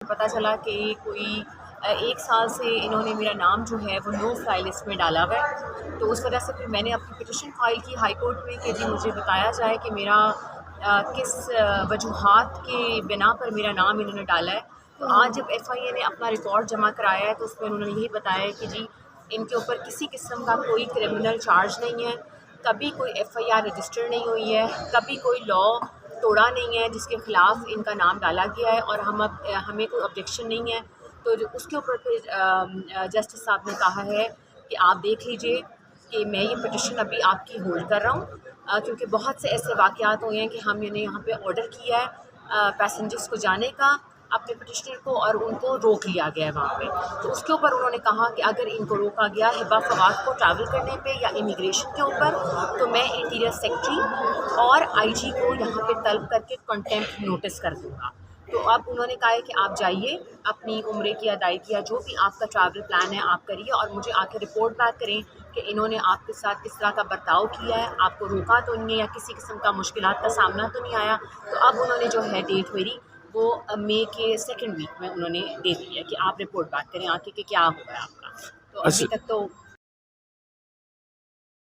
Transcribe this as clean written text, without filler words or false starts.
پتہ چلا کہ کوئی 1 سال سے انہوں نے میرا نام جو ہے وہ نو فلائی لسٹ میں ڈالا ہوا ہے. تو اس وجہ سے پھر میں نے اپنی پٹیشن فائل کی ہائی کورٹ میں کہ جی مجھے بتایا جائے کہ میرا کس وجوہات کے بنا پر میرا نام انہوں نے ڈالا ہے. تو آج جب ایف آئی اے نے اپنا رپورٹ جمع کرایا ہے تو اس میں انہوں نے یہی بتایا ہے کہ جی ان کے اوپر کسی قسم کا کوئی کرمنل چارج نہیں ہے، کبھی کوئی ایف آئی آر رجسٹر نہیں ہوئی ہے، کبھی کوئی لا توڑا نہیں ہے جس کے خلاف ان کا نام ڈالا گیا ہے، اور ہمیں کوئی آبجیکشن نہیں ہے. تو اس کے اوپر پھر جسٹس صاحب نے کہا ہے کہ آپ دیکھ لیجئے کہ میں یہ پٹیشن ابھی آپ کی ہولڈ کر رہا ہوں، کیونکہ بہت سے ایسے واقعات ہوئے ہیں کہ ہم نے یہاں پہ آرڈر کیا ہے پیسنجرس کو جانے کا اپنے پٹیشنر کو، اور ان کو روک لیا گیا ہے وہاں پہ. تو اس کے اوپر انہوں نے کہا کہ اگر ان کو روکا گیا ہبہ فواد کو ٹریول کرنے پہ یا امیگریشن کے اوپر، تو میں انٹیریئر سیکرٹری اور آئی جی کو یہاں پہ طلب کر کے کنٹیمپٹ نوٹس کر دوں گا. تو اب انہوں نے کہا ہے کہ آپ جائیے اپنی عمرے کی ادائیگی یا جو بھی آپ کا ٹریول پلان ہے آپ کریے، اور مجھے آ کے رپورٹ بیک کریں کہ انہوں نے آپ کے ساتھ کس طرح کا برتاؤ کیا ہے، آپ کو روکا تو نہیں ہے یا کسی قسم کا مشکلات کا سامنا تو نہیں آیا. تو اب انہوں نے جو ہے ڈیٹ میری وہ مئی کے 2nd ویک میں انہوں نے دے دی ہے کہ آپ رپورٹ بیک کریں آ کے کہ کیا ہوا ہے آپ کا. تو ابھی اچھا تک تو